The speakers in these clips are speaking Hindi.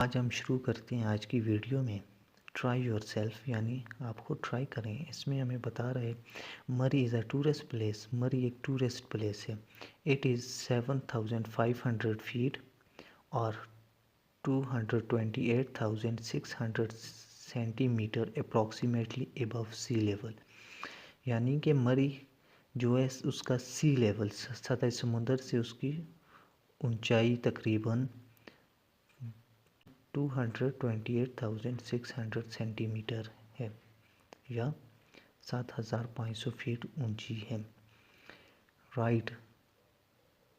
आज हम शुरू करते हैं आज की वीडियो में ट्राई योर सेल्फ यानी आप खुद ट्राई करें। इसमें हमें बता रहे मरी इज़ अ टूरिस्ट प्लेस। मरी एक टूरिस्ट प्लेस है। इट इज़ 7,500 फीट और 228,600 सेंटीमीटर अप्रॉक्सीमेटली एबव सी लेवल। यानी कि मरी जो है उसका सी लेवल सतह समुद्र से उसकी ऊंचाई तकरीबन 228,600 सेंटीमीटर है या 7,500 फीट ऊंची है। राइट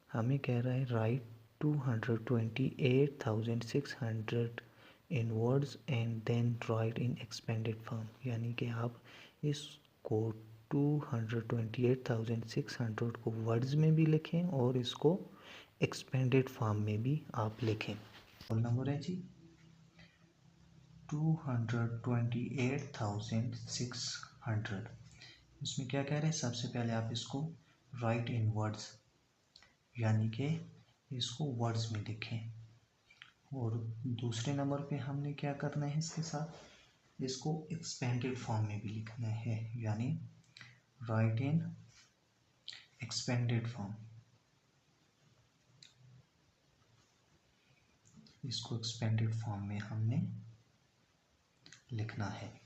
हमें कह रहा है write 228,600 in words and then write in expanded form. यानी कि आप इसको 228,600 को वर्ड्स में भी लिखें और इसको एक्सपेंडेड फॉर्म में भी आप लिखें। बोलना बोल रहे जी 228,600। इसमें क्या कह रहे हैं, सबसे पहले आप इसको राइट इन वर्ड्स यानी कि इसको वर्ड्स में लिखें। और दूसरे नंबर पे हमने क्या करना है, इसके साथ इसको एक्सपेंडेड फॉर्म में भी लिखना है यानी राइट इन एक्सपेंडेड फॉर्म। इसको एक्सपेंडेड फॉर्म में हमने लिखना है।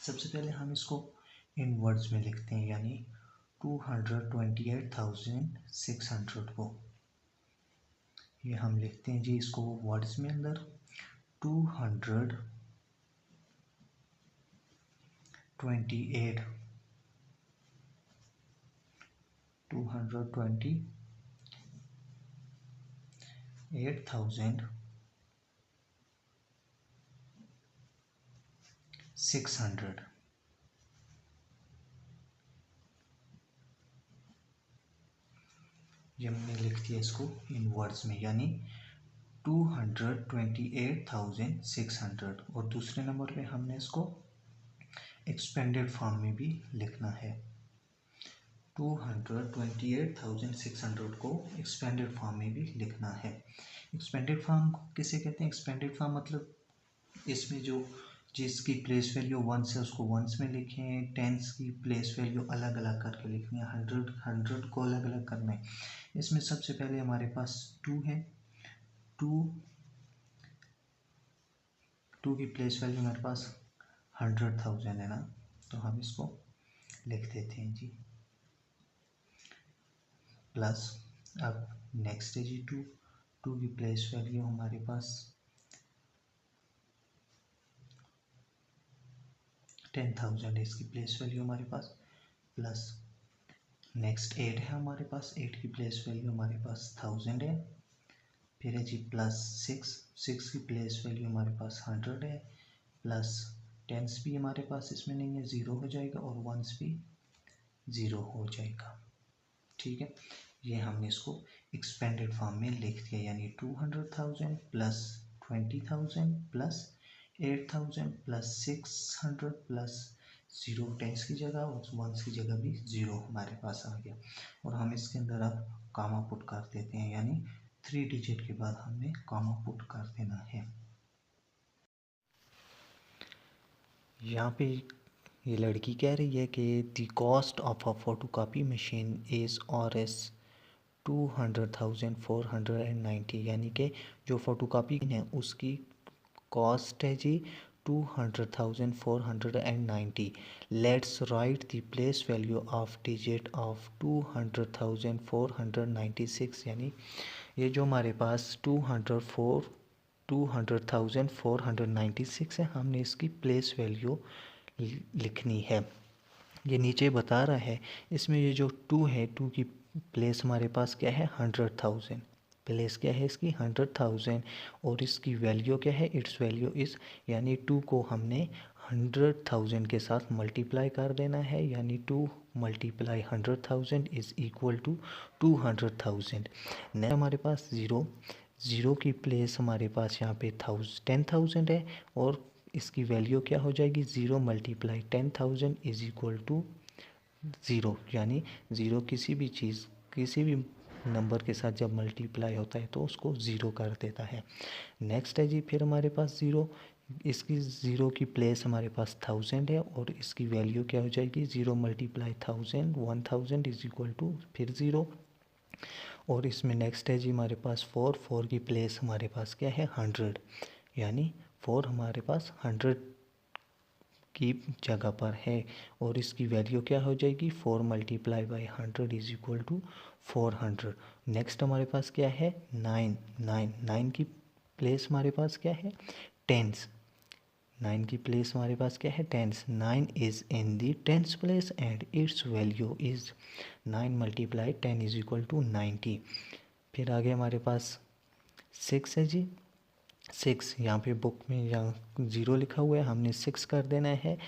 सबसे पहले हम इसको इन वर्ड्स में लिखते हैं यानी 228,600 को ये हम लिखते हैं जी इसको वर्ड्स में अंदर 228,600 ये हमने लिख दिया इसको इन वर्ड्स में यानी 228,600। और दूसरे नंबर पे हमने इसको एक्सपेंडेड फॉर्म में भी लिखना है। 228,600 को एक्सपेंडेड फॉर्म में भी लिखना है। एक्सपेंडेड फॉर्म किसे कहते हैं? एक्सपेंडेड फॉर्म मतलब इसमें जो जिसकी प्लेस वैल्यू 1 है उसको 1s में लिखें, 10s की प्लेस वैल्यू अलग अलग करके लिखनी है, 100 को अलग अलग करना है। इसमें सबसे पहले हमारे पास 2 है, 2 की प्लेस वैल्यू हमारे पास 100,000 है ना, तो हम इसको लिख देते हैं जी प्लस। अब नेक्स्ट है जी 2 की प्लेस वैल्यू हमारे पास 10,000 है, इसकी प्लेस वैल्यू हमारे पास प्लस। नेक्स्ट 8 है हमारे पास, 8 की प्लेस वैल्यू हमारे पास 1000 है। फिर है जी प्लस 6 की प्लेस वैल्यू हमारे पास 100 है, प्लस 10s भी हमारे पास इसमें नहीं है, 0 हो जाएगा और 1s भी 0 हो जाएगा। ठीक है, ये हमने इसको एक्सपेंडेड फॉर्म में लिख दिया यानी 200,000 plus 20,000 plus 8,000 plus 600 plus 0 10s की जगह और 1s की जगह भी 0 हमारे पास आ गया। और हम इसके अंदर अब कामा पुट कर देते हैं यानी 3 डिजिट के बाद हमने कामा पुट कर देना है। यहाँ पे ये लड़की कह रही है कि the cost of a photocopy machine is RS 200,490 यानी कि जो फोटोकॉपी है उसकी कॉस्ट है जी 200,490। Let's write the place value of digit of 200,496 यानी ये जो हमारे पास 200,496 है, हमने इसकी प्लेस वैल्यू लिखनी है। ये नीचे बता रहा है इसमें ये जो 2 है, 2 की प्लेस हमारे पास क्या है 100,000, प्लेस क्या है इसकी 100,000 और इसकी वैल्यू क्या है, इट्स वैल्यू इज़ यानी 2 को हमने 100,000 के साथ मल्टीप्लाई कर देना है यानी 2 multiply 100,000 is equal to 200,000। Next हमारे पास 0 की प्लेस हमारे पास यहाँ पे 10,000 है और इसकी वैल्यू क्या हो जाएगी 0 मल्टीप्लाई 10,000 इज इक्वल टू 0 यानी 0 किसी भी नंबर के साथ जब मल्टीप्लाई होता है तो उसको ज़ीरो कर देता है। नेक्स्ट है जी फिर हमारे पास ज़ीरो, इसकी ज़ीरो की प्लेस हमारे पास 1000 है और इसकी वैल्यू क्या हो जाएगी, 0 मल्टीप्लाई 1000, 1000 इज इक्वल टू फिर ज़ीरो। और इसमें नेक्स्ट है जी हमारे पास 4, 4 की प्लेस हमारे पास क्या है 100, यानी 4 हमारे पास 100 की जगह पर है और इसकी वैल्यू क्या हो जाएगी, 4 multiply by 100 is equal to 400। Next हमारे पास क्या है 9, 9 की प्लेस हमारे पास क्या है टेंस, 9 की प्लेस हमारे पास क्या है tens, 9 is in the tens place and its value is 9 multiply 10 is equal to 90। फिर आगे हमारे पास 6 है जी, 6 यहाँ पे बुक में यहाँ 0 लिखा हुआ है, हमने 6 कर देना है,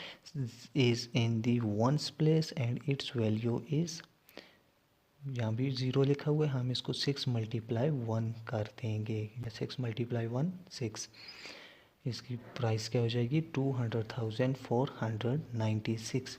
is in the ones place and its value is, यहाँ भी 0 लिखा हुआ है, हम इसको 6 मल्टीप्लाई 1 कर देंगे, 6 मल्टीप्लाई 1 6, इसकी प्राइस क्या हो जाएगी 200,496।